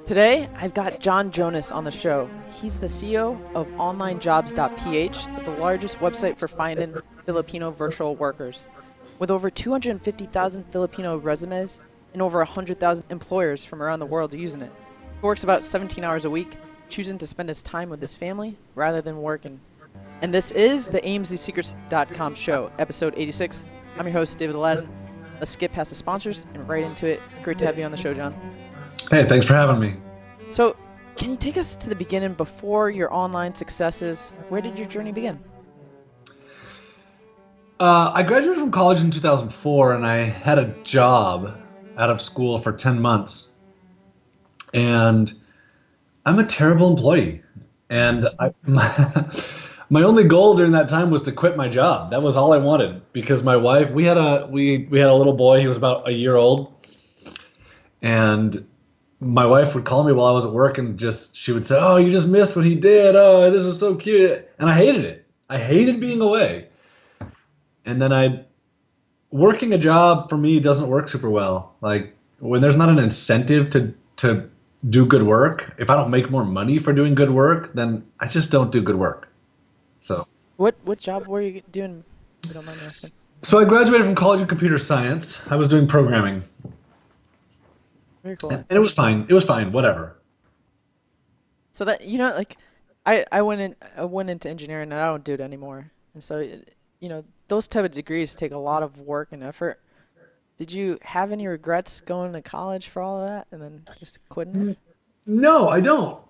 Today, I've got Jonas on the show. He's the CEO of OnlineJobs.ph, the largest website for finding Filipino virtual workers. With over 250,000 Filipino resumes and over 100,000 employers from around the world using it. He works about 17 hours a week, choosing to spend his time with his family rather than working. And this is the AMZSecrets.com show, episode 86. I'm your host, David Aladdin. Let's skip past the sponsors and right into it. Great to have you on the show, John. Hey, thanks for having me. So, can you take us to the beginning before your online successes? Where did your journey begin? I graduated from college in 2004, and I had a job out of school for 10 months. And I'm a terrible employee. And my only goal during that time was to quit my job. That was all I wanted, because my wife, we had a little boy. He was about a year old, and my wife would call me while I was at work, and she would say, "Oh, you just missed what he did. Oh, this was so cute." And I hated it. I hated being away. And then working a job for me doesn't work super well. Like, when there's not an incentive to do good work, if I don't make more money for doing good work, then I just don't do good work. So What job were you doing, if you don't mind me asking? So I graduated from college in computer science. I was doing programming. Very cool. And it was fine. It was fine. Whatever. So that, like, I went into engineering, and I don't do it anymore. And so, those type of degrees take a lot of work and effort. Did you have any regrets going to college for all of that and then just quitting? No, I don't.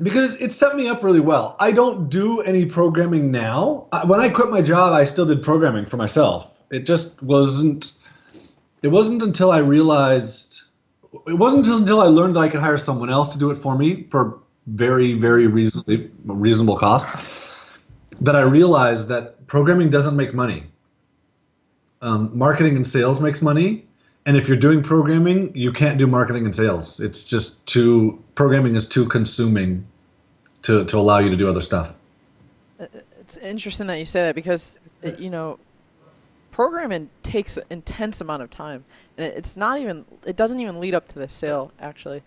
Because it set me up really well. I don't do any programming now. When I quit my job, I still did programming for myself. It wasn't until I learned that I could hire someone else to do it for me for very, very reasonable cost, that I realized that programming doesn't make money. Marketing and sales makes money. And if you're doing programming, you can't do marketing and sales. It's just programming is too consuming to allow you to do other stuff. It's interesting that you say that, because, programming takes an intense amount of time, and it doesn't even lead up to the sale, actually.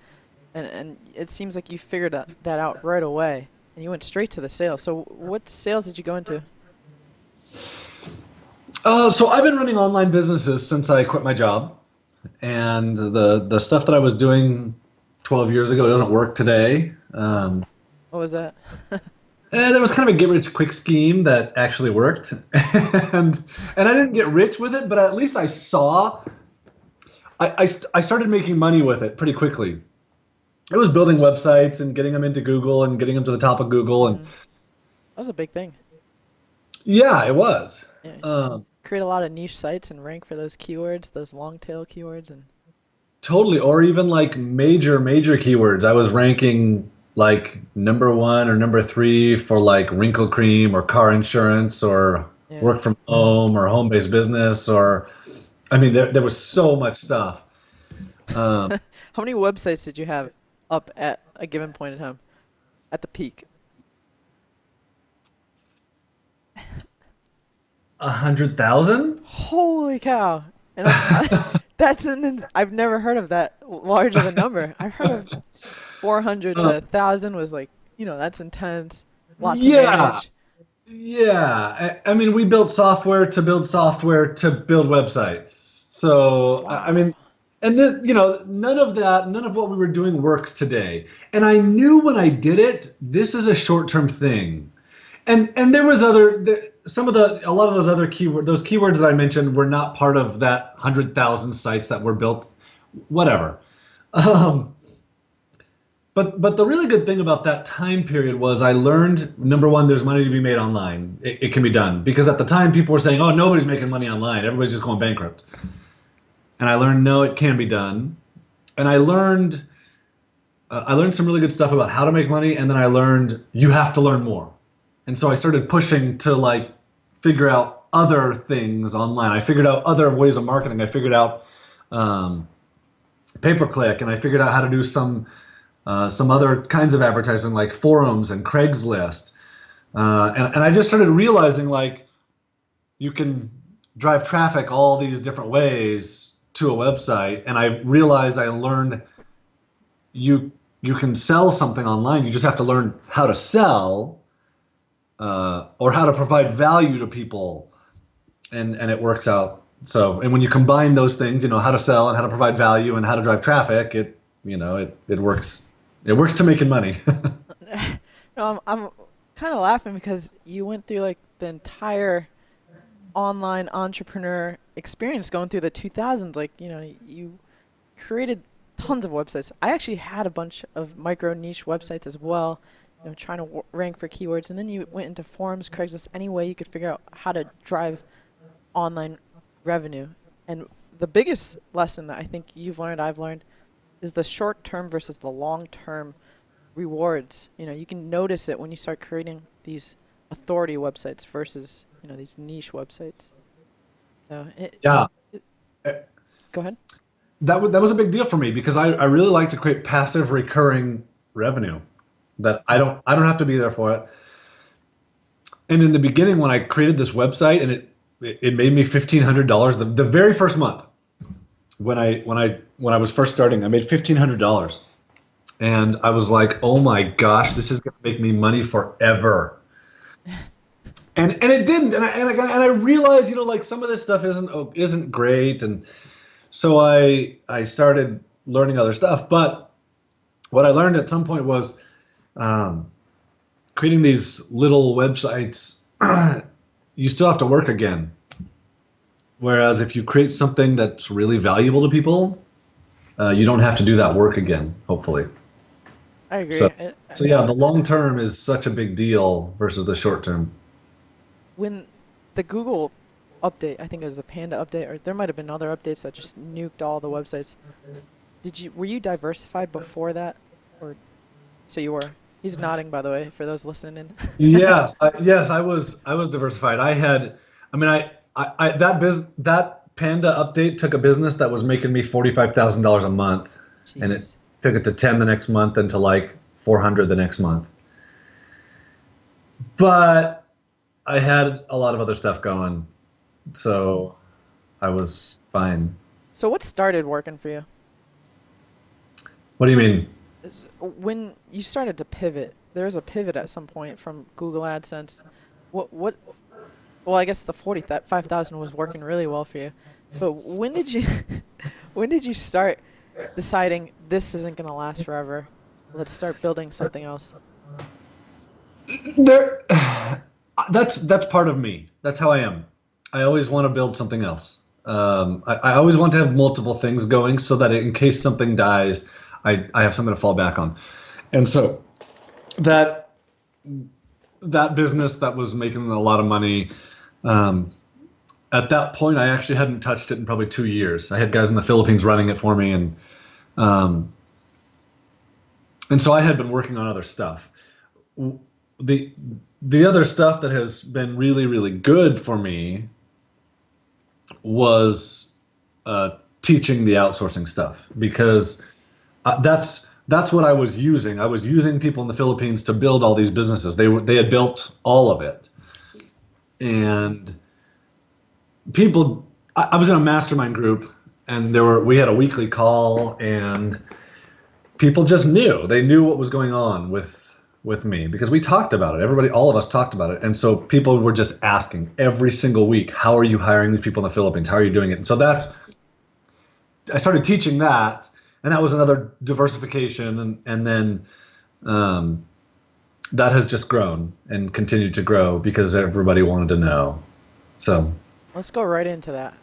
And it seems like you figured that out right away, and you went straight to the sale. So what sales did you go into? So I've been running online businesses since I quit my job. And the stuff that I was doing 12 years ago doesn't work today. What was that? There was kind of a get-rich-quick scheme that actually worked. and I didn't get rich with it, but at least I started making money with it pretty quickly. It was building websites and getting them into Google and getting them to the top of Google. And that was a big thing. yeah, it was. Yeah, create a lot of niche sites and rank for those keywords, those long tail keywords, and Totally. Or even like major keywords. I was ranking like number 1 or number 3 for like wrinkle cream or car insurance or work from home or home-based business, or there was so much stuff. How many websites did you have up at a given point in time, at the peak? 100,000? Holy cow! And I've never heard of that large of a number. I've heard of 400 to 1,000 was like, that's intense. Lots to manage. Yeah. We built software to build websites. So, Wow. and this, none of what we were doing works today. And I knew when I did it, this is a short-term thing. And there was a lot of those other keywords that I mentioned were not part of that 100,000 sites that were built, whatever. But the really good thing about that time period was I learned, number one, there's money to be made online. It can be done, because at the time people were saying, "Oh, nobody's making money online. Everybody's just going bankrupt." And I learned, no, it can be done. And I learned some really good stuff about how to make money, and then I learned you have to learn more. And so I started pushing to figure out other things online. I figured out other ways of marketing. I figured out pay-per-click, and I figured out how to do some other kinds of advertising, like forums and Craigslist. And I just started realizing you can drive traffic all these different ways to a website. And I realized I learned you can sell something online. You just have to learn how to sell, or how to provide value to people, and it works out. So, and when you combine those things, how to sell and how to provide value and how to drive traffic, it works. It works to making money. No, I'm kind of laughing because you went through like the entire online entrepreneur experience going through the 2000s. Like, you created tons of websites. I actually had a bunch of micro niche websites as well, trying to rank for keywords. And then you went into forums, Craigslist, any way you could figure out how to drive online revenue. And the biggest lesson that I think I've learned, is the short term versus the long term rewards. You can notice it when you start creating these authority websites versus, these niche websites. So Yeah. Go ahead. That was a big deal for me because I really like to create passive recurring revenue that I don't have to be there for it. And in the beginning, when I created this website, and it made me $1,500 the very first month. When I was first starting, I made $1,500, and I was like, oh my gosh, this is gonna make me money forever. And it didn't, and I realized, like, some of this stuff isn't great, and so I started learning other stuff. But what I learned at some point was, creating these little websites, you still have to work again. Whereas if you create something that's really valuable to people, you don't have to do that work again, hopefully. I agree. So yeah, the long term is such a big deal versus the short term. When the Google update, I think it was the Panda update, or there might have been other updates that just nuked all the websites. Were you diversified before that? Or so you were. He's nodding, by the way, for those listening in. Yes, I was diversified. That Panda update took a business that was making me $45,000 a month. Jeez. And it took it to 10 the next month, and to like 400 the next month. But I had a lot of other stuff going, so I was fine. So what started working for you? What do you mean? When you started to pivot, there was a pivot at some point from Google AdSense. Well, I guess the 45,000 was working really well for you. But when did you start deciding this isn't going to last forever? Let's start building something else. That's part of me. That's how I am. I always want to build something else. I always want to have multiple things going so that in case something dies, I have something to fall back on. And so that business that was making a lot of money, at that point, I actually hadn't touched it in probably 2 years. I had guys in the Philippines running it for me, and so I had been working on other stuff. The other stuff that has been really, really good for me was teaching the outsourcing stuff, because that's what I was using. I was using people in the Philippines to build all these businesses. They had built all of it, and people. I was in a mastermind group, and we had a weekly call, and people just knew. They knew what was going on with me because we talked about it. All of us talked about it. And so people were just asking every single week, how are you hiring these people in the Philippines? How are you doing it? And so I started teaching that, and that was another diversification. And then that has just grown and continued to grow because everybody wanted to know. So let's go right into that.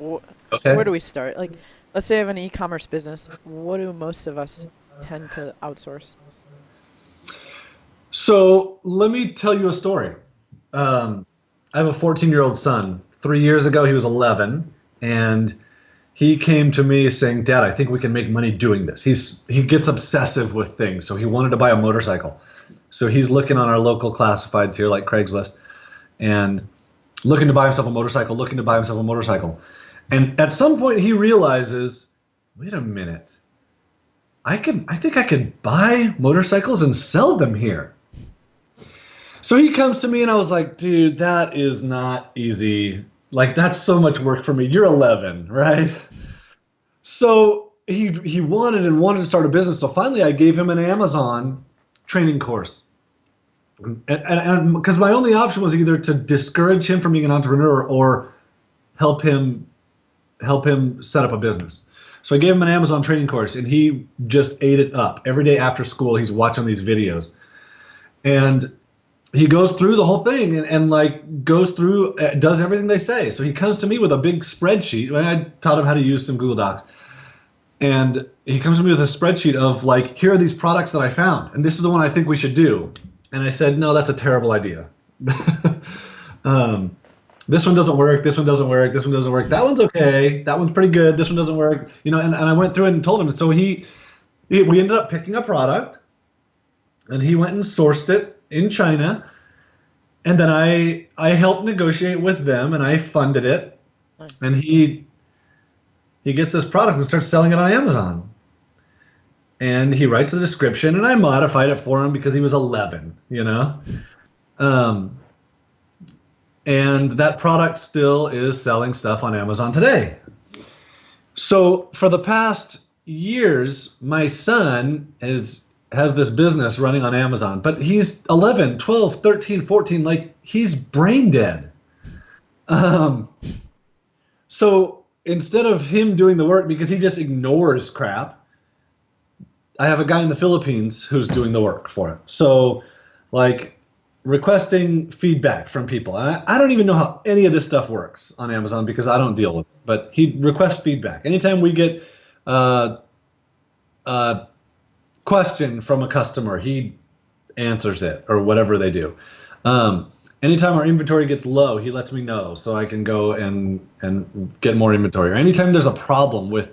Okay. Where do we start? Like, let's say I have an e-commerce business. What do most of us tend to outsource? So let me tell you a story. I have a 14-year-old son. 3 years ago, he was 11, and he came to me saying, "Dad, I think we can make money doing this." He gets obsessive with things, so he wanted to buy a motorcycle. So he's looking on our local classifieds here, like Craigslist, and looking to buy himself a motorcycle. And at some point, he realizes, wait a minute, I think I could buy motorcycles and sell them here. So he comes to me, and I was like, dude, that is not easy. Like, that's so much work for me. You're 11, right? So he wanted to start a business. So finally, I gave him an Amazon training course, and because my only option was either to discourage him from being an entrepreneur or help him set up a business. So I gave him an Amazon training course, and he just ate it up. Every day after school, he's watching these videos, and he goes through the whole thing and like goes through, does everything they say. So he comes to me with a big spreadsheet. And I taught him how to use some Google Docs. And he comes to me with a spreadsheet of like, here are these products that I found, and this is the one I think we should do. And I said, no, that's a terrible idea. This one doesn't work. This one doesn't work. This one doesn't work. That one's okay. That one's pretty good. This one doesn't work. You know, and I went through it and told him. So we ended up picking a product, and he went and sourced it in China. And then I helped negotiate with them, and I funded it. Nice. And he gets this product and starts selling it on Amazon. And he writes the description, and I modified it for him because he was 11, you know. And that product still is selling stuff on Amazon today. So for the past years, my son has this business running on Amazon, but he's 11, 12, 13, 14, like he's brain dead. So instead of him doing the work, because he just ignores crap, I have a guy in the Philippines who's doing the work for it. So like requesting feedback from people. And I don't even know how any of this stuff works on Amazon because I don't deal with it, but he requests feedback. Anytime we get question from a customer, he answers it or whatever they do. Anytime our inventory gets low, he lets me know so I can go and get more inventory. Or anytime there's a problem with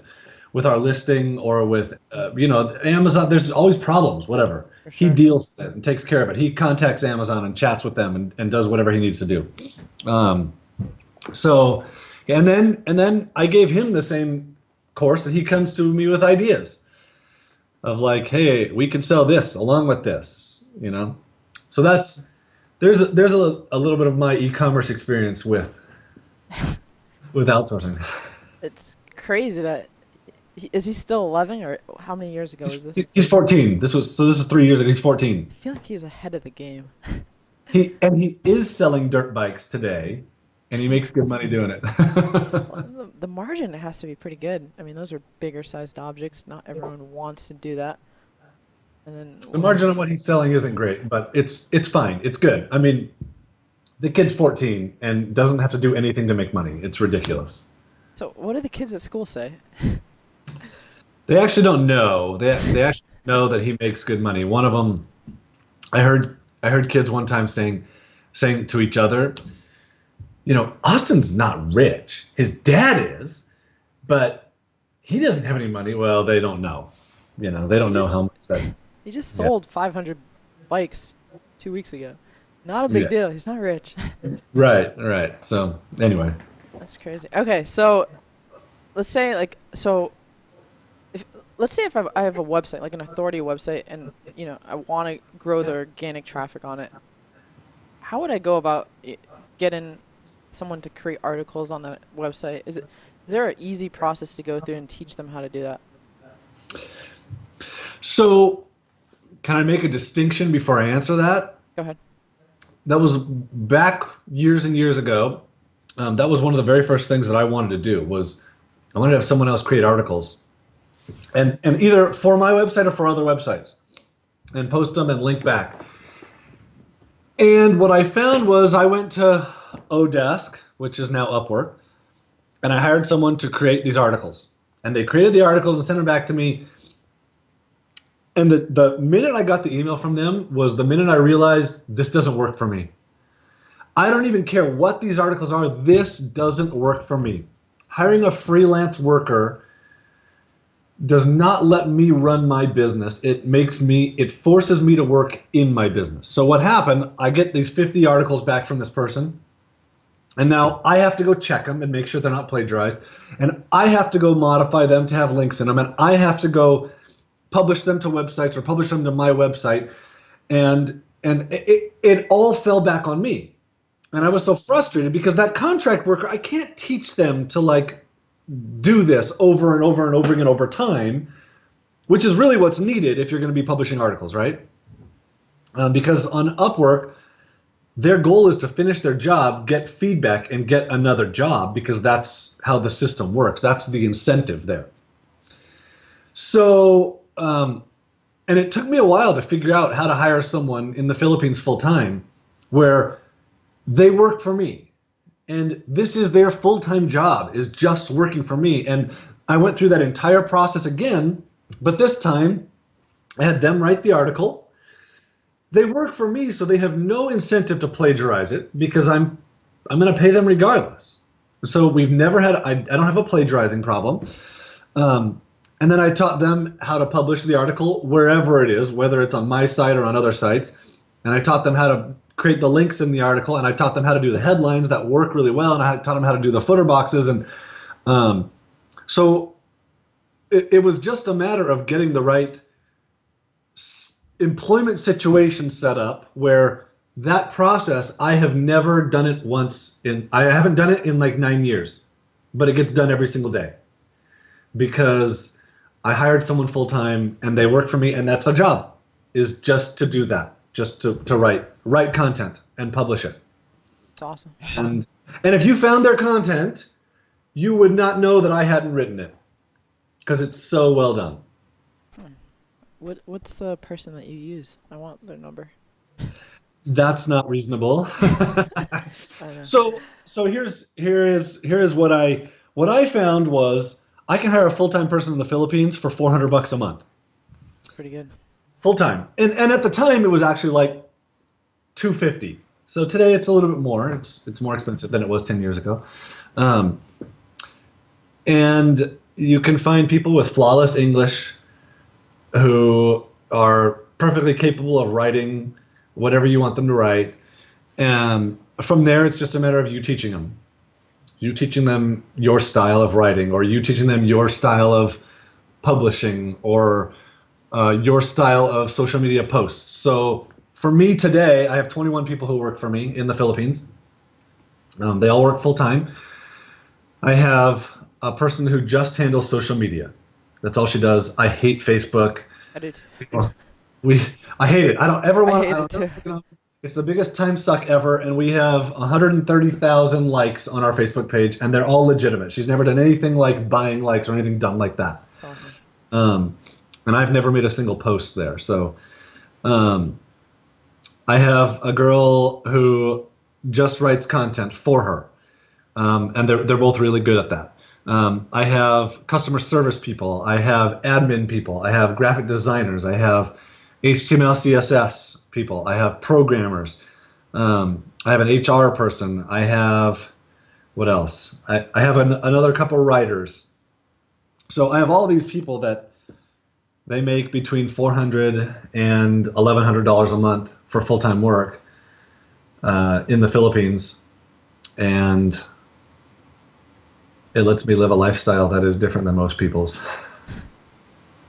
our listing or with Amazon, there's always problems, whatever. Sure. He deals with it and takes care of it. He contacts Amazon and chats with them and does whatever he needs to do. So and then I gave him the same course, and he comes to me with ideas of like, hey, we can sell this along with this, you know. So there's a little bit of my e-commerce experience with outsourcing. It's crazy that is he still 11, or how many years ago is this? He's 14. This is 3 years ago. He's 14. I feel like he's ahead of the game. He is selling dirt bikes today, and he makes good money doing it. Well, the margin has to be pretty good. I mean, those are bigger sized objects. Not everyone wants to do that. And then the margin on what he's selling isn't great, but it's fine. It's good. I mean, the kid's 14 and doesn't have to do anything to make money. It's ridiculous. So what do the kids at school say? They actually don't know. They actually know that he makes good money. One of them, I heard kids one time saying to each other, you know, Austin's not rich. His dad is, but he doesn't have any money. Well, they don't know. You know, they don't know how much that. He just sold 500 bikes 2 weeks ago. Not a big deal. He's not rich. Right. So anyway. That's crazy. Okay, so let's say if I have a website, like an authority website, and you know I want to grow the organic traffic on it. How would I go about getting someone to create articles on that website? Is there an easy process to go through and teach them how to do that? So, can I make a distinction before I answer that? Go ahead. That was back years and years ago. That was one of the very first things that I wanted to do was I wanted to have someone else create articles, and either for my website or for other websites, and post them and link back. And what I found was I went to Odesk, which is now Upwork, and I hired someone to create these articles. And they created the articles and sent them back to me. And the minute I got the email from them was the minute I realized this doesn't work for me. I don't even care what these articles are. This doesn't work for me. Hiring a freelance worker does not let me run my business. It forces me to work in my business. So what happened, I get these 50 articles back from this person, and now I have to go check them and make sure they're not plagiarized, and I have to go modify them to have links in them, and I have to go publish them to websites or publish them to my website, and it all fell back on me. And I was so frustrated because that contract worker, I can't teach them to like do this over and over and over again over time, which is really what's needed if you're going to be publishing articles, right? Because on Upwork, their goal is to finish their job, get feedback, and get another job, because that's how the system works. That's the incentive there. So, and it took me a while to figure out how to hire someone in the Philippines full time where they work for me. And this is their full-time job, is just working for me. And I went through that entire process again, but this time I had them write the article. They work for me, so they have no incentive to plagiarize it, because I'm going to pay them regardless. So we've never had, I don't have a plagiarizing problem. And then I taught them how to publish the article wherever it is, whether it's on my site or on other sites. And I taught them how to create the links in the article, and I taught them how to do the headlines that work really well, and I taught them how to do the footer boxes. And so it was just a matter of getting the right employment situation set up where that process, I have never done it once I haven't done it in like 9 years, but it gets done every single day because I hired someone full time and they work for me, and that's their job, is just to do that. Just to write content and publish it. It's awesome. And if you found their content, you would not know that I hadn't written it, because it's so well done. What's the person that you use? I want their number. That's not reasonable. I know. So here is what I found was I can hire a full-time person in the Philippines for $400 a month. It's pretty good. Full time, and at the time it was actually like $250. So today it's a little bit more. It's more expensive than it was 10 years ago, and you can find people with flawless English who are perfectly capable of writing whatever you want them to write. And from there, it's just a matter of you teaching them. You teaching them your style of writing, or you teaching them your style of publishing, or your style of social media posts. So for me today, I have 21 people who work for me in the Philippines. They all work full time. I have a person who just handles social media. That's all she does. I hate Facebook. I did. I hate it. I don't ever want. I hate it too. It's the biggest time suck ever, and we have 130,000 likes on our Facebook page, and they're all legitimate. She's never done anything like buying likes or anything dumb like that. That's awesome. And I've never made a single post there. So I have a girl who just writes content for her, and they're both really good at that. I have customer service people. I have admin people. I have graphic designers. I have HTML, CSS people. I have programmers. I have an HR person. I have, what else? I have another couple writers. So I have all these people that they make between $400 and $1,100 a month for full-time work in the Philippines, and it lets me live a lifestyle that is different than most people's.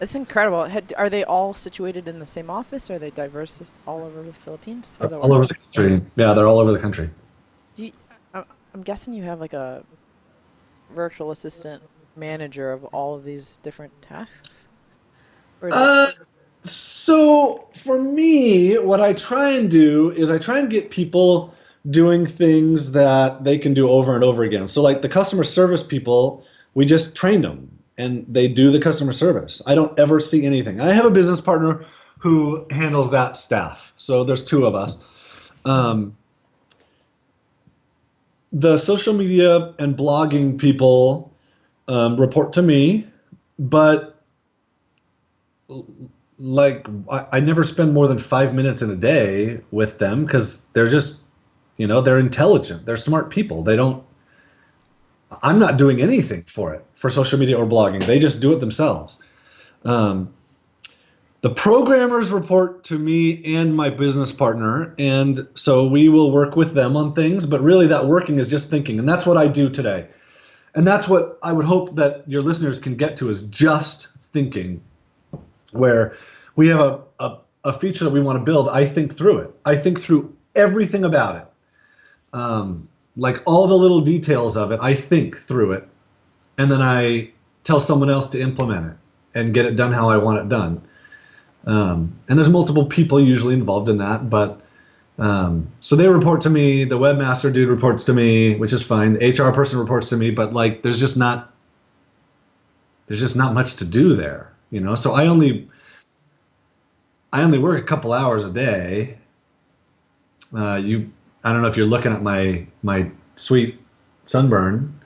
It's incredible. Are they all situated in the same office? Or are they diverse all over the Philippines? How does that All over work? the country. Yeah, they're all over the country. I'm guessing you have like a virtual assistant manager of all of these different tasks? Or is it So for me, what I try and do is I try and get people doing things that they can do over and over again. So like the customer service people, we just trained them and they do the customer service. I don't ever see anything. I have a business partner who handles that staff. So there's two of us. The social media and blogging people report to me, but like I never spend more than 5 minutes in a day with them, because they're just, they're intelligent, they're smart people. I'm not doing anything for social media or blogging. They just do it themselves. The programmers report to me and my business partner, and so we will work with them on things, but really that working is just thinking, and that's what I do today. And that's what I would hope that your listeners can get to, is just thinking, where we have a feature that we want to build. I think through it. I think through everything about it. Like all the little details of it, I think through it. and then I tell someone else to implement it and get it done how I want it done. And there's multiple people usually involved in that, but so they report to me. The webmaster dude reports to me, which is fine. The HR person reports to me, but like there's just not much to do there, you know. So I only work a couple hours a day. I don't know if you're looking at my sweet sunburn,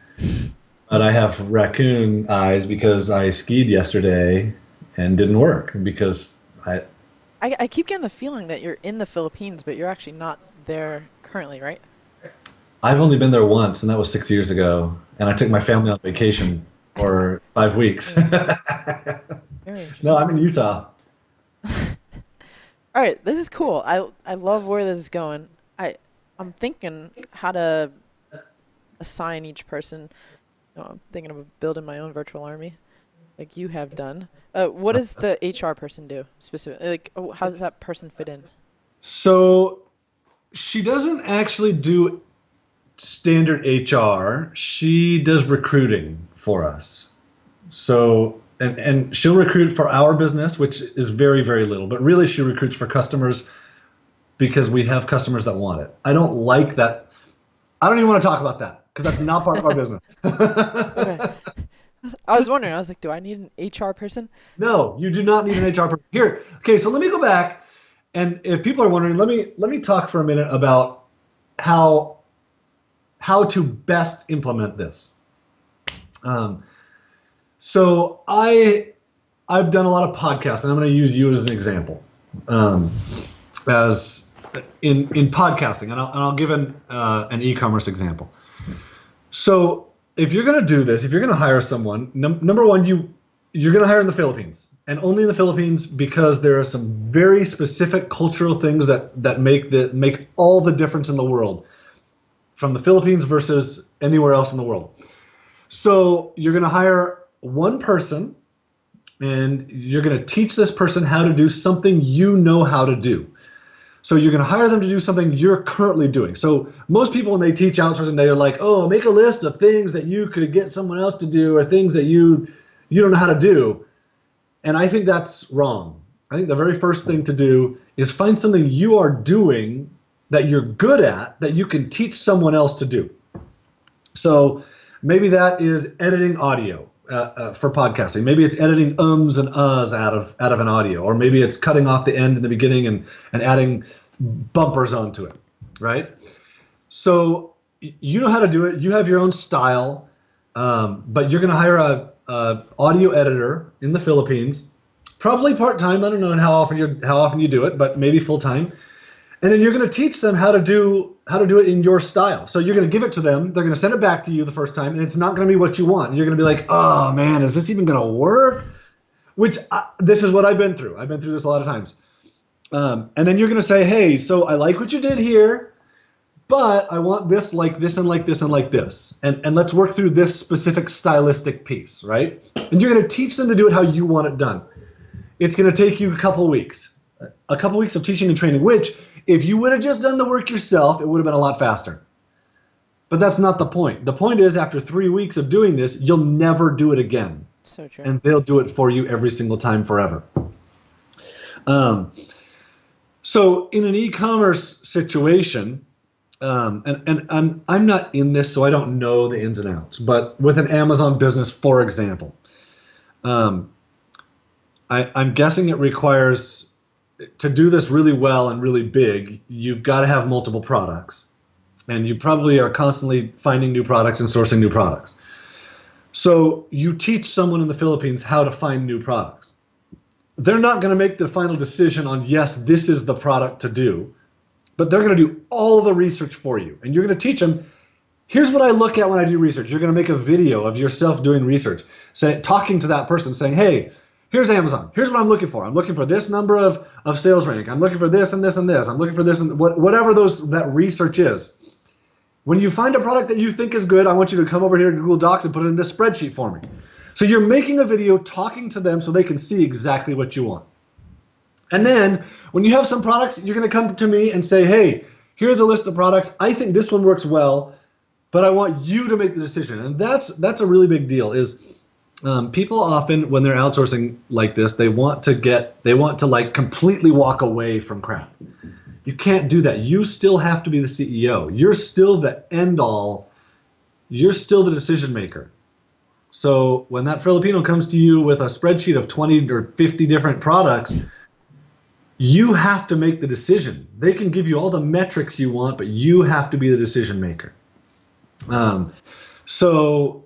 but I have raccoon eyes because I skied yesterday and didn't work because I keep getting the feeling that you're in the Philippines, but you're actually not there currently, right? I've only been there once, and that was 6 years ago. And I took my family on vacation for 5 weeks. Very interesting. No, I'm in Utah. All right, this is cool. I love where this is going. I'm thinking how to assign each person. No, I'm thinking of building my own virtual army, like you have done. What does the HR person do specifically? Like, how does that person fit in? So she doesn't actually do standard HR. She does recruiting for us. So and she'll recruit for our business, which is very, very little, but really she recruits for customers because we have customers that want it. I don't like that. I don't even want to talk about that because that's not part of our business. Okay. I was wondering. I was like, do I need an HR person? No, you do not need an HR person. Here, okay, so let me go back, and if people are wondering, let me talk for a minute about how to best implement this. So I've done a lot of podcasts, and I'm going to use you as an example, as in podcasting, and I'll give an e-commerce example. So if you're going to do this, if you're going to hire someone, number one, you're going to hire in the Philippines, and only in the Philippines because there are some very specific cultural things that make all the difference in the world from the Philippines versus anywhere else in the world. So you're going to hire one person, and you're going to teach this person how to do something you know how to do. So you're going to hire them to do something you're currently doing. So most people, when they teach outsourcing, they're like, oh, make a list of things that you could get someone else to do or things that you don't know how to do. And I think that's wrong. I think the very first thing to do is find something you are doing that you're good at that you can teach someone else to do. So maybe that is editing audio for podcasting. Maybe it's editing ums and uhs out of an audio, or maybe it's cutting off the end in the beginning and adding bumpers onto it, right? So you know how to do it. You have your own style, but you're going to hire a audio editor in the Philippines, probably part-time. I don't know how often you do it, but maybe full-time. And then you're going to teach them how to do it in your style. So you're going to give it to them. They're going to send it back to you the first time, and it's not going to be what you want. You're going to be like, oh, man, is this even going to work? This is what I've been through. I've been through this a lot of times. And then you're going to say, hey, so I like what you did here, but I want this like this and like this and like this. And let's work through this specific stylistic piece, right? And you're going to teach them to do it how you want it done. It's going to take you a couple weeks of teaching and training, which if you would have just done the work yourself, it would have been a lot faster. But that's not the point. The point is, after 3 weeks of doing this, you'll never do it again. So true. And they'll do it for you every single time forever. So in an e-commerce situation, and I'm not in this, so I don't know the ins and outs, but with an Amazon business, for example, I'm guessing it requires, to do this really well and really big, you've got to have multiple products. And you probably are constantly finding new products and sourcing new products. So you teach someone in the Philippines how to find new products. They're not going to make the final decision on, yes, this is the product to do, but they're going to do all the research for you. And you're going to teach them, here's what I look at when I do research. You're going to make a video of yourself doing research, talking to that person, saying, hey, here's Amazon. Here's what I'm looking for. I'm looking for this number of sales rank. I'm looking for this and this and this. I'm looking for this and whatever that research is. When you find a product that you think is good, I want you to come over here to Google Docs and put it in this spreadsheet for me. So you're making a video talking to them so they can see exactly what you want. And then when you have some products, you're going to come to me and say, hey, here are the list of products. I think this one works well. but I want you to make the decision. And that's a really big deal. Is people often, when they're outsourcing like this, they want to like completely walk away from crap. You can't do that. You still have to be the CEO. You're still the end all. You're still the decision maker. So when that Filipino comes to you with a spreadsheet of 20 or 50 different products, you have to make the decision. They can give you all the metrics you want, but you have to be the decision maker. Um, so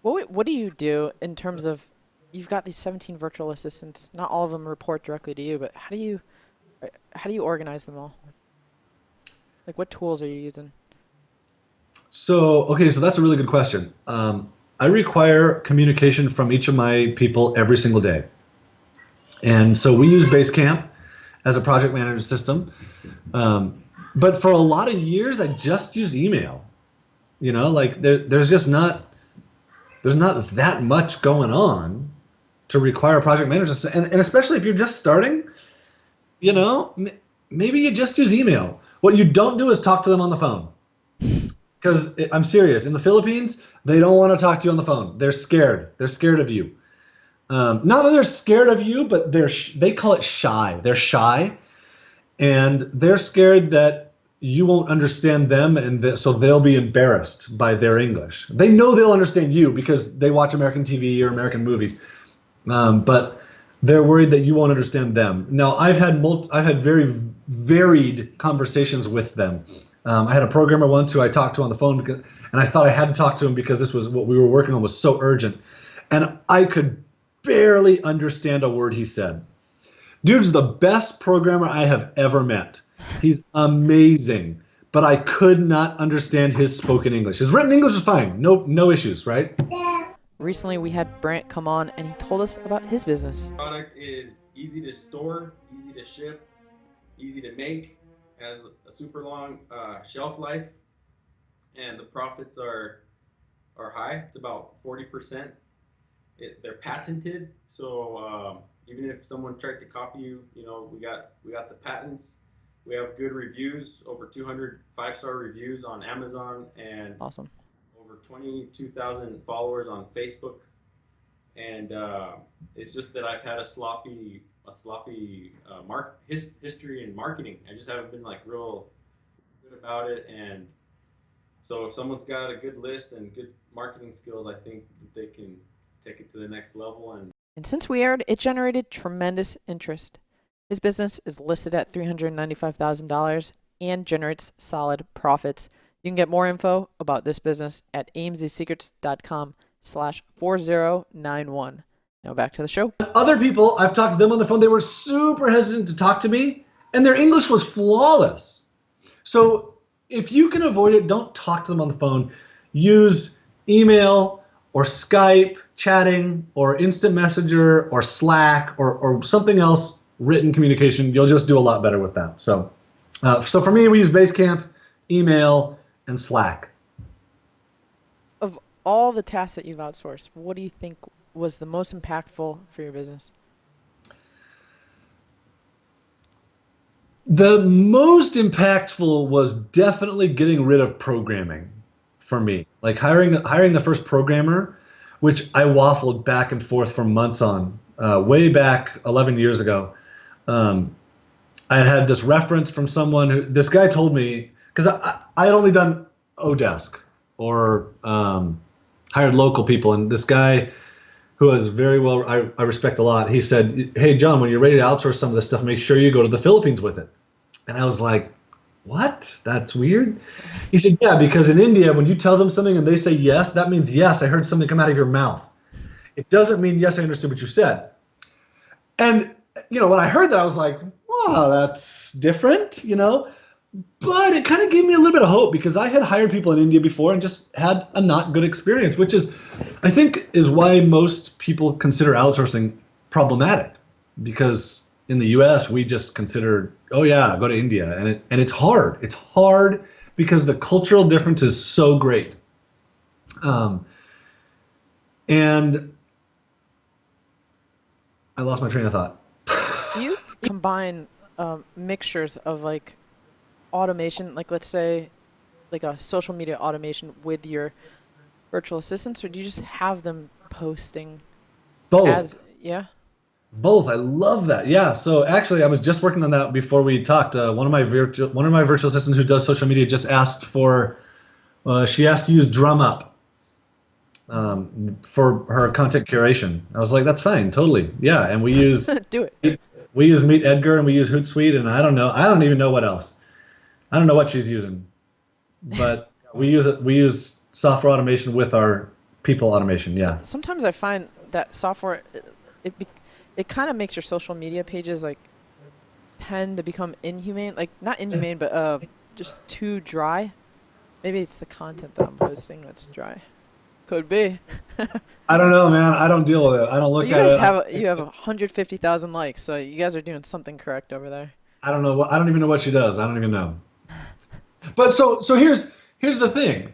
What do you do in terms of, you've got these 17 virtual assistants, not all of them report directly to you, but how do you organize them all? Like, what tools are you using? okay, so that's a really good question. I require communication from each of my people every single day. And so we use Basecamp as a project management system. But for a lot of years, I just used email. Like there's not that much going on to require a project manager. And especially if you're just starting, maybe you just use email. What you don't do is talk to them on the phone. Because I'm serious. In the Philippines, they don't want to talk to you on the phone. They're scared. They're scared of you. Not that they're scared of you, but they call it shy. They're shy, and they're scared that you won't understand them, and so they'll be embarrassed by their English. They know they'll understand you because they watch American TV or American movies, but they're worried that you won't understand them. Now, I've had very varied conversations with them. I had a programmer once who I talked to on the phone, and I thought I had to talk to him because this was what we were working on was so urgent, and I could barely understand a word he said. Dude's the best programmer I have ever met. He's amazing, but I could not understand his spoken English. His written English was fine, no issues, right? Recently, we had Brant come on, and he told us about his business. Product is easy to store, easy to ship, easy to make, has a super long shelf life, and the profits are high. It's about 40%. They're patented, so even if someone tried to copy you, we got the patents. We have good reviews, over 200 5-star reviews on Amazon, and Awesome. over 22,000 followers on Facebook. And it's just that I've had a sloppy history in marketing. I just haven't been like real good about it. And so if someone's got a good list and good marketing skills, I think that they can take it to the next level. And since we aired, it generated tremendous interest. His business is listed at $395,000 and generates solid profits. You can get more info about this business at amzsecrets.com/4091. Now back to the show. Other people, I've talked to them on the phone. They were super hesitant to talk to me, and their English was flawless. So if you can avoid it, don't talk to them on the phone. Use email or Skype, chatting, or instant messenger, or Slack, or something else, written communication. You'll just do a lot better with that. So for me, we use Basecamp, email, and Slack. Of all the tasks that you've outsourced, what do you think was the most impactful for your business? The most impactful was definitely getting rid of programming for me. Like hiring the first programmer, which I waffled back and forth for months on, way back 11 years ago. I had this reference from someone this guy told me, because I had only done Odesk or hired local people, and this guy who is very well, I respect a lot, he said, "Hey, John, when you're ready to outsource some of this stuff, make sure you go to the Philippines with it." And I was like, "What? That's weird." He said, "Yeah, because in India, when you tell them something and they say yes, that means yes, I heard something come out of your mouth. It doesn't mean yes, I understood what you said." And, when I heard that, I was like, wow, that's different, But it kind of gave me a little bit of hope because I had hired people in India before and just had a not good experience, which I think is why most people consider outsourcing problematic, because in the US, we just consider, oh yeah, go to India. And it's hard. It's hard because the cultural difference is so great. And I lost my train of thought. You combine mixtures of like automation, like let's say like a social media automation with your virtual assistants, or do you just have them posting as, Both. yeah? Both. I love that. Yeah. So actually, I was just working on that before we talked. One of my virtual assistants who does social media just asked for. She asked to use DrumUp for her content curation. I was like, that's fine, totally. Yeah. And we use Do it. we use Meet Edgar and we use Hootsuite, and I don't know. I don't even know what else. I don't know what she's using, but we use it. We use software automation with our people automation. So, Yeah. sometimes I find that software, it, be, it kind of makes your social media pages like tend to become inhumane, like not inhumane, but just too dry. Maybe it's the content that I'm posting that's dry. Could be. I don't know, man. I don't deal with it. I don't But look you at guys it. have 150,000 likes, so you guys are doing something correct over there. I don't know what. I don't even know what she does. I don't even know. But so here's the thing.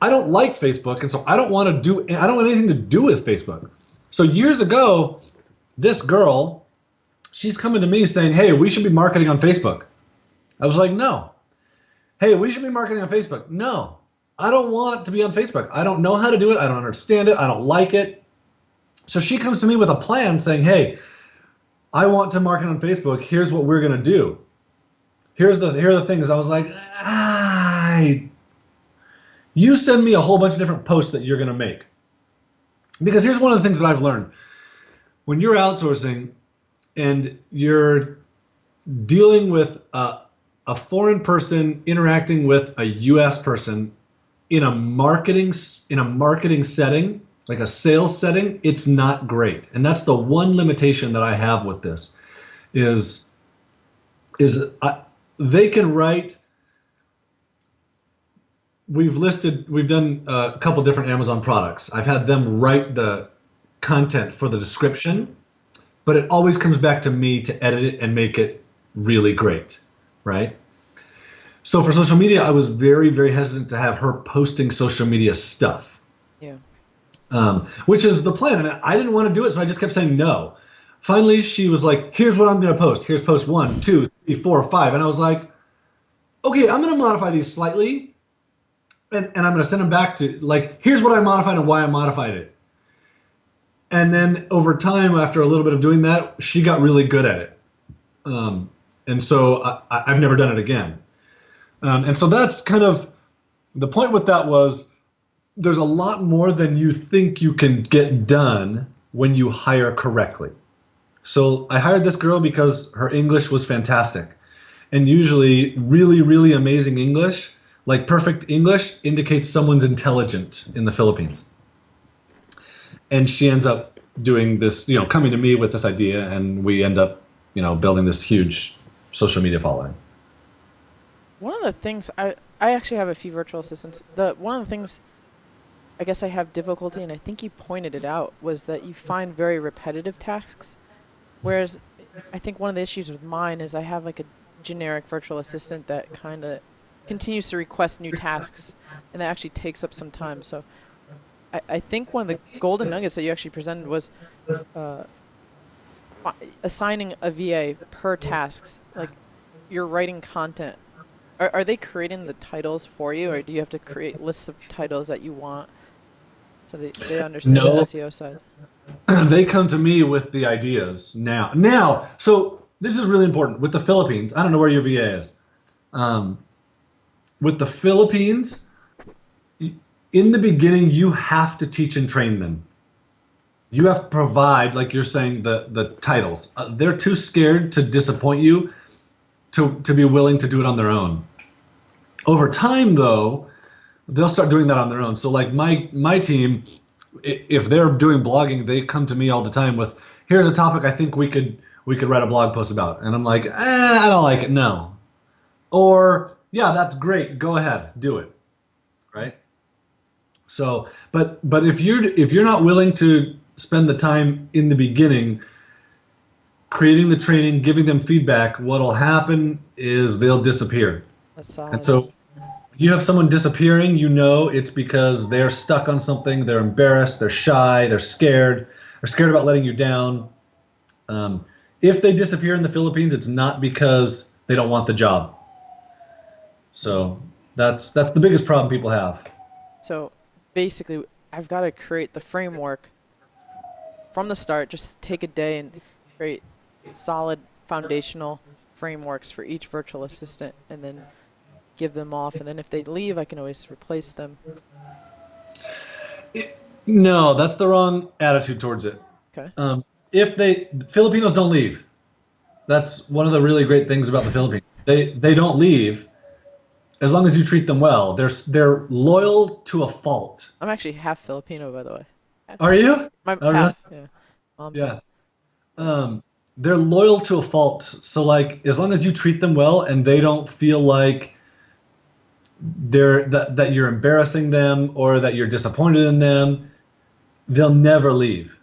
I don't like Facebook, and so I don't want to do. I don't want anything to do with Facebook. So years ago, this girl, she's coming to me saying, "Hey, we should be marketing on Facebook." I was like, "No." Hey, we should be marketing on Facebook. No, I don't want to be on Facebook. I don't know how to do it. I don't understand it. I don't like it. So she comes to me with a plan saying, "Hey, I want to market on Facebook. Here's what we're gonna do. Here are the things." I was like, you send me a whole bunch of different posts that you're gonna make. Because here's one of the things that I've learned. When you're outsourcing and you're dealing with a foreign person interacting with a U.S. person in a marketing setting, like a sales setting, it's not great. And that's the one limitation that I have with this is they can write. We've done a couple different Amazon products. I've had them write the content for the description, but it always comes back to me to edit it and make it really great, right? So for social media, I was very, very hesitant to have her posting social media stuff, Yeah. which is the plan. And I didn't want to do it, so I just kept saying no. Finally, she was like, "Here's what I'm going to post. Here's post 1, 2, 3, 4, 5." And I was like, "Okay, I'm going to modify these slightly, and I'm going to send them back to, like, here's what I modified and why I modified it." And then over time, after a little bit of doing that, she got really good at it. And so I've never done it again. And so that's kind of the point with that was there's a lot more than you think you can get done when you hire correctly. So I hired this girl because her English was fantastic. And usually really, really amazing English, like perfect English, indicates someone's intelligent in the Philippines. And she ends up doing this, coming to me with this idea, and we end up, building this huge social media following. One of the things I actually have a few virtual assistants. One of the things I guess I have difficulty, and I think you pointed it out, was that you find very repetitive tasks. Whereas I think one of the issues with mine is I have like a generic virtual assistant that kind of continues to request new tasks, and that actually takes up some time. So I think one of the golden nuggets that you actually presented was assigning a VA per tasks. Like you're writing content. Are they creating the titles for you, or do you have to create lists of titles that you want so they understand the No. SEO side? They come to me with the ideas now. So this is really important with the Philippines. I don't know where your VA is. With the Philippines, in the beginning, you have to teach and train them. You have to provide, like you're saying, the titles. They're too scared to disappoint you to be willing to do it on their own. Over time, though, they'll start doing that on their own. So like my team, if they're doing blogging, they come to me all the time with, "Here's a topic I think we could write a blog post about." And I'm like, I don't like it, no. Or, "Yeah, that's great, go ahead, do it." Right? So, but if you're not willing to spend the time in the beginning creating the training, giving them feedback, what'll happen is they'll disappear. That's solid. And so you have someone disappearing, it's because they're stuck on something, they're embarrassed, they're shy, they're scared about letting you down. If they disappear in the Philippines, it's not because they don't want the job. So That's the biggest problem people have. So basically, I've got to create the framework from the start. Just take a day and create solid foundational frameworks for each virtual assistant, and then give them off. And then if they leave, I can always replace them. No, that's the wrong attitude towards it. Okay. If Filipinos don't leave. That's one of the really great things about the Philippines. They don't leave as long as you treat them well. They're loyal to a fault. I'm actually half Filipino, by the way. Are you? My Oh, half, yeah. Mom's yeah. They're loyal to a fault. So like, as long as you treat them well and they don't feel like that you're embarrassing them or that you're disappointed in them, they'll never leave.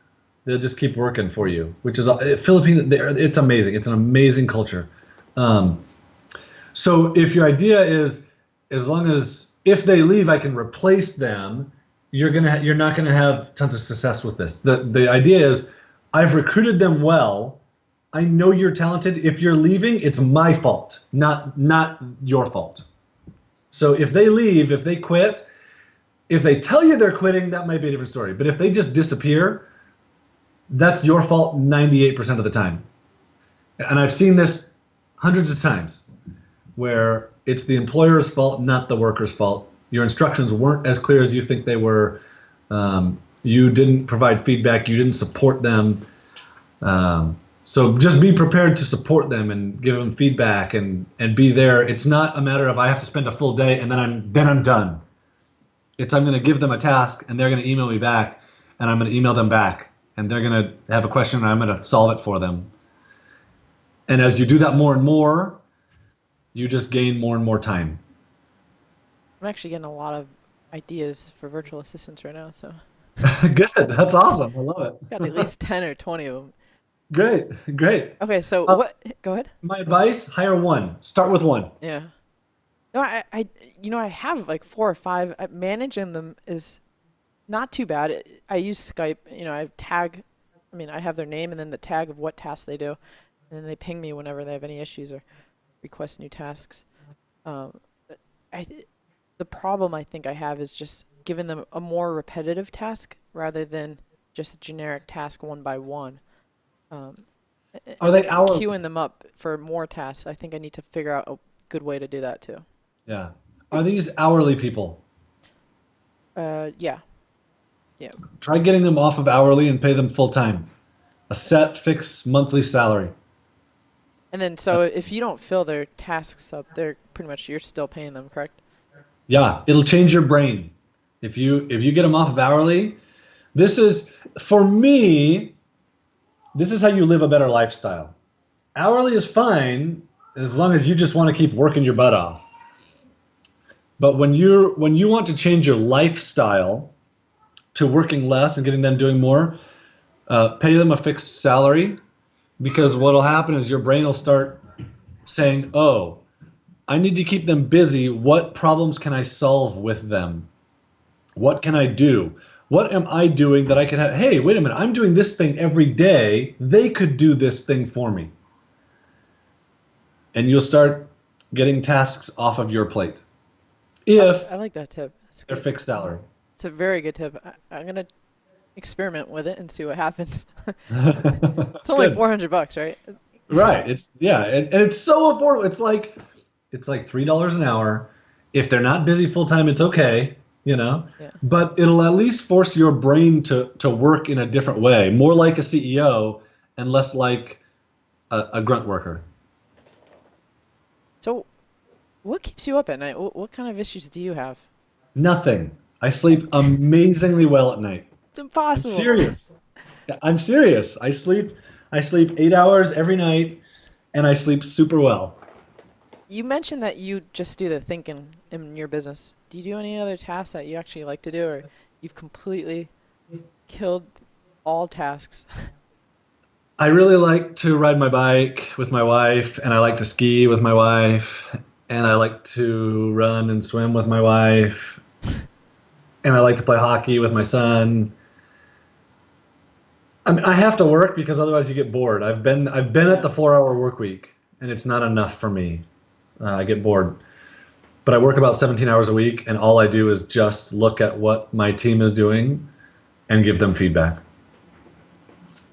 They'll just keep working for you, which is Philippines. It's amazing. It's an amazing culture. So if your idea is, as long as if they leave, I can replace them, you're not gonna have tons of success with this. The idea is, I've recruited them well. I know you're talented. If you're leaving, it's my fault, not your fault. So if they leave, if they quit, if they tell you they're quitting, that might be a different story. But if they just disappear, that's your fault 98% of the time. And I've seen this hundreds of times where it's the employer's fault, not the worker's fault. Your instructions weren't as clear as you think they were. You didn't provide feedback. You didn't support them. So just be prepared to support them and give them feedback and be there. It's not a matter of I have to spend a full day and then I'm done. It's I'm going to give them a task and they're going to email me back and I'm going to email them back. And they're going to have a question and I'm going to solve it for them. And as you do that more and more, you just gain more and more time. I'm actually getting a lot of ideas for virtual assistants right now, so Good. That's awesome. I love it. got at least 10 or 20 of them. Great. Okay, so what? Go ahead. My advice, hire one. Start with one. Yeah. No, I have like 4 or 5. Managing them is not too bad. I use Skype. I have their name and then the tag of what tasks they do, and then they ping me whenever they have any issues or request new tasks. The problem I think I have is just giving them a more repetitive task rather than just a generic task one by one. Are they hourly? Queuing them up for more tasks? I think I need to figure out a good way to do that too. Yeah. Are these hourly people? Yeah. Try getting them off of hourly and pay them full time. A set, fixed monthly salary. And then, so if you don't fill their tasks up, they're pretty much, you're still paying them, correct? Yeah, it'll change your brain. If you get them off of hourly, for me, this is how you live a better lifestyle. Hourly is fine as long as you just want to keep working your butt off. But when you want to change your lifestyle to working less and getting them doing more, pay them a fixed salary, because what'll happen is your brain will start saying, oh, I need to keep them busy. What problems can I solve with them? What can I do? What am I doing that I can have? Hey, wait a minute. I'm doing this thing every day. They could do this thing for me. And you'll start getting tasks off of your plate. If I like that tip. they're fixed salary. It's a very good tip. I'm going to experiment with it and see what happens. It's only Good. $400, right? Right. And it's so affordable. It's like $3 an hour. If they're not busy full time, it's okay, Yeah. But it'll at least force your brain to work in a different way, more like a CEO and less like a grunt worker. So, what keeps you up at night? What kind of issues do you have? Nothing. I sleep amazingly well at night. It's I'm impossible. serious. I'm serious. I sleep 8 hours every night, and I sleep super well. You mentioned that you just do the thinking in your business. Do you do any other tasks that you actually like to do, or you've completely killed all tasks? I really like to ride my bike with my wife, and I like to ski with my wife, and I like to run and swim with my wife, and I like to play hockey with my son. I mean, I have to work because otherwise you get bored. I've been at the 4-hour work week, and it's not enough for me. I get bored. but I work about 17 hours a week, and all I do is just look at what my team is doing and give them feedback.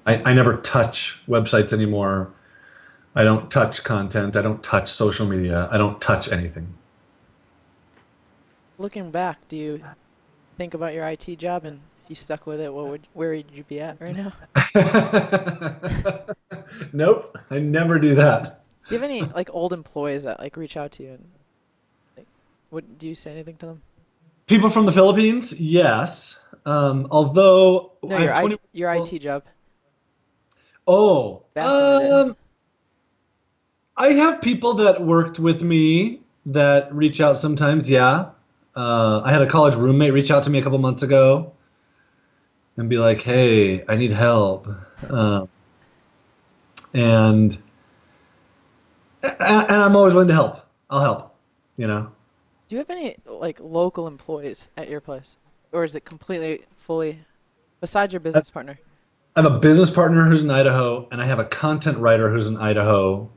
I never touch websites anymore. I don't touch content. I don't touch social media. I don't touch anything. Looking back, do you think about your IT job, and if you stuck with it, where would you be at right now? Nope, I never do that. Do you have any like old employees that like reach out to you and like, what do you say anything to them? People from the Philippines, yes. Although No, I have 20 your IT job Oh, back in the day. I have people that worked with me that reach out sometimes. Yeah, I had a college roommate reach out to me a couple months ago and be like, "Hey, I need help," uh, and and I'm always willing to help. I'll help. You know. Do you have any like local employees at your place, or is it completely fully besides your business partner? I have a business partner who's in Idaho, and I have a content writer who's in Idaho,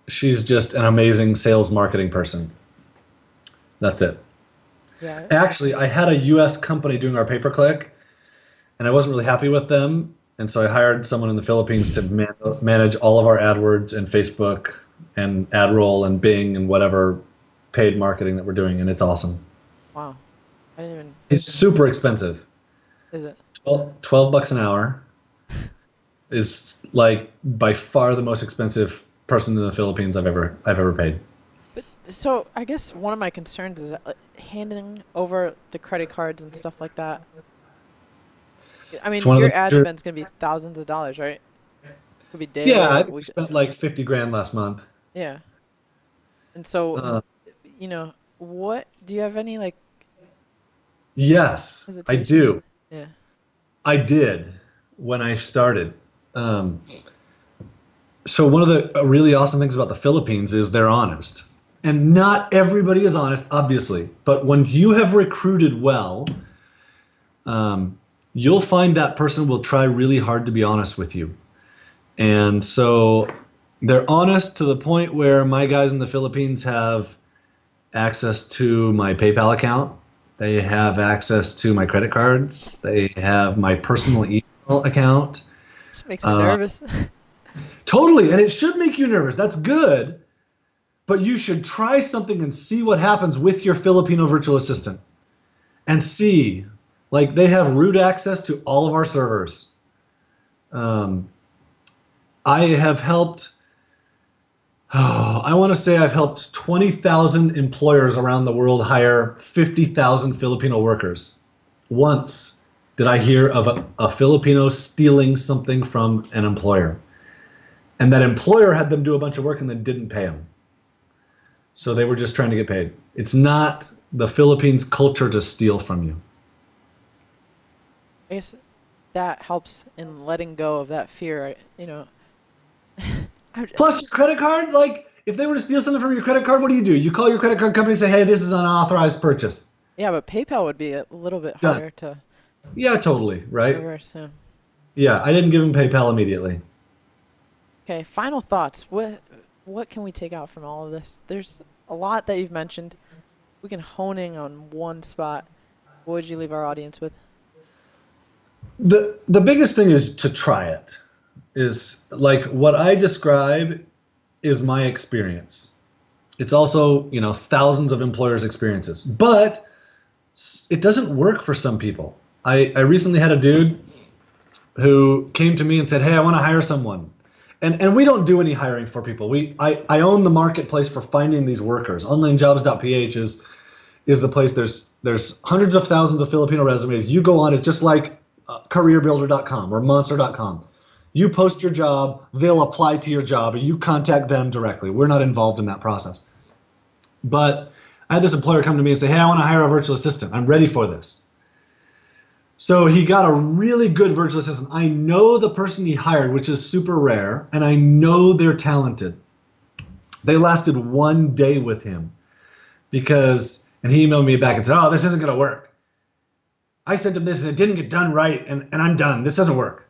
she's just an amazing sales marketing person. That's it. Yeah. Actually, I had a US company doing our pay-per-click, and I wasn't really happy with them. And so I hired someone in the Philippines to manage all of our AdWords and Facebook and AdRoll and Bing and whatever paid marketing that we're doing, and it's awesome. Wow. I didn't even. It's super expensive. Is it? 12 bucks an hour is like by far the most expensive person in the Philippines I've ever paid. But so I guess one of my concerns is handing over the credit cards and stuff like that. I mean, your ad spend's gonna be thousands of dollars, right? Could be daily. Yeah, we spent like 50 grand last month. Yeah. And so, what do you have any like? Yes, I hesitations? do. Yeah. I did when I started. So one of the really awesome things about the Philippines is they're honest. And not everybody is honest, obviously. But when you have recruited well, you'll find that person will try really hard to be honest with you. And so they're honest to the point where my guys in the Philippines have access to my PayPal account. They have access to my credit cards. They have my personal email account. This makes me nervous. Totally, and it should make you nervous. That's good. But you should try something and see what happens with your Filipino virtual assistant. And see, like they have root access to all of our servers. I have helped, I want to say I've helped 20,000 employers around the world hire 50,000 Filipino workers. Once did I hear of a Filipino stealing something from an employer. And that employer had them do a bunch of work and then didn't pay them. So they were just trying to get paid. It's not the Philippines culture to steal from you. I guess that helps in letting go of that fear, Plus your credit card, like if they were to steal something from your credit card, what do? You call your credit card company and say, hey, this is an unauthorized purchase. Yeah, but PayPal would be a little bit harder to Yeah, totally, right? reverse. Yeah, I didn't give him PayPal immediately. Okay, final thoughts. What can we take out from all of this? There's a lot that you've mentioned. We can hone in on one spot. What would you leave our audience with? The biggest thing is to try it. Is like what I describe is my experience. It's also, thousands of employers' experiences. But it doesn't work for some people. I recently had a dude who came to me and said, hey, I want to hire someone. And we don't do any hiring for people. I own the marketplace for finding these workers. Onlinejobs.ph is the place. There's hundreds of thousands of Filipino resumes. You go on, it's just like careerbuilder.com or monster.com. You post your job, they'll apply to your job, or you contact them directly. We're not involved in that process. But I had this employer come to me and say, hey, I want to hire a virtual assistant. I'm ready for this. So he got a really good virtual assistant. I know the person he hired, which is super rare, and I know they're talented. They lasted 1 day with him and he emailed me back and said, oh, this isn't going to work. I sent him this and it didn't get done right, and I'm done. This doesn't work.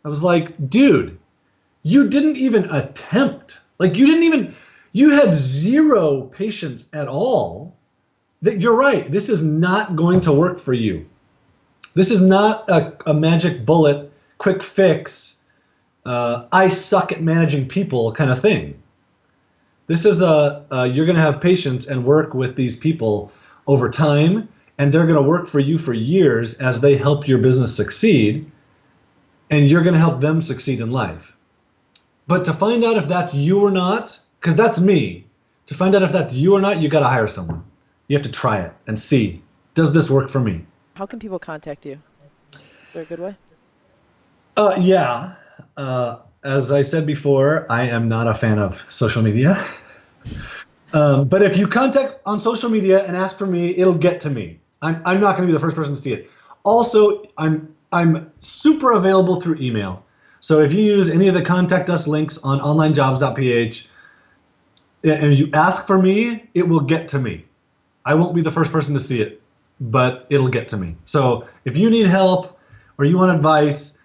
I was like, dude, you didn't even attempt. Like you you had zero patience at all, that you're right, this is not going to work for you. This is not a magic bullet, quick fix, I suck at managing people kind of thing. This is you're going to have patience and work with these people over time, and they're going to work for you for years as they help your business succeed, and you're going to help them succeed in life. But to find out if that's you or not, because that's me, to find out if that's you or not, you got to hire someone. You have to try it and see, does this work for me? How can people contact you? Is there a good way? Yeah. As I said before, I am not a fan of social media. But if you contact on social media and ask for me, it'll get to me. I'm not going to be the first person to see it. Also, I'm super available through email. So if you use any of the contact us links on onlinejobs.ph and you ask for me, it will get to me. I won't be the first person to see it, but it'll get to me. So if you need help or you want advice,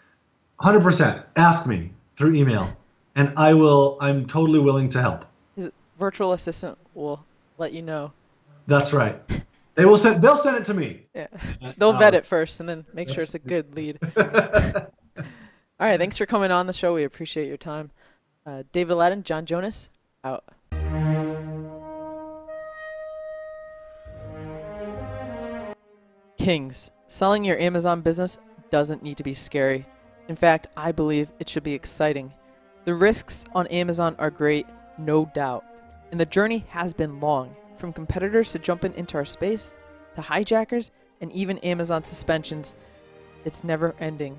100% ask me through email, and I'm totally willing to help. His virtual assistant will let you know. That's right. They'll send it to me. Yeah. They'll vet it first and then make sure it's a good lead. All right, thanks for coming on the show. We appreciate your time. David Ladden, John Jonas, out. Kings, selling your Amazon business doesn't need to be scary. In fact, I believe it should be exciting. The risks on Amazon are great, no doubt. And the journey has been long, from competitors to jumping into our space, to hijackers, and even Amazon suspensions. It's never ending.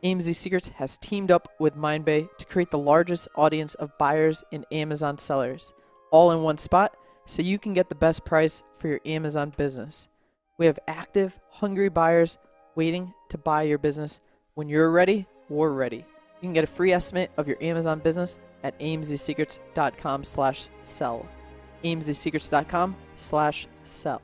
AMZ Secrets has teamed up with Mindbay to create the largest audience of buyers and Amazon sellers, all in one spot, so you can get the best price for your Amazon business. We have active, hungry buyers waiting to buy your business. When you're ready, we're ready. You can get a free estimate of your Amazon business at amzsecrets.com/sell. amzsecrets.com/sell.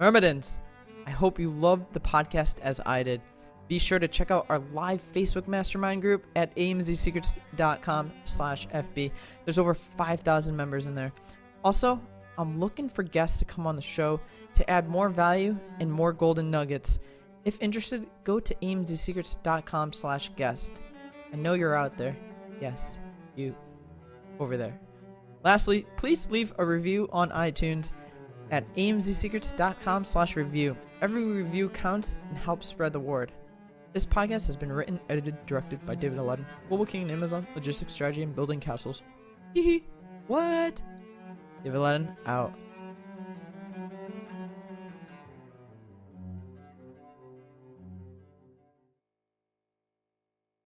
Ramadans, I hope you loved the podcast as I did. Be sure to check out our live Facebook mastermind group at amzsecrets.com/FB. There's over 5,000 members in there. Also, I'm looking for guests to come on the show to add more value and more golden nuggets. If interested, go to amzsecrets.com/guest. I know you're out there. Yes, you over there. Lastly, please leave a review on iTunes at amzsecrets.com/review. Every review counts and helps spread the word. This podcast has been written, edited, directed by David Ladden, Global King in Amazon, Logistics Strategy, and Building Castles. Hee hee. What? David Ladden, out.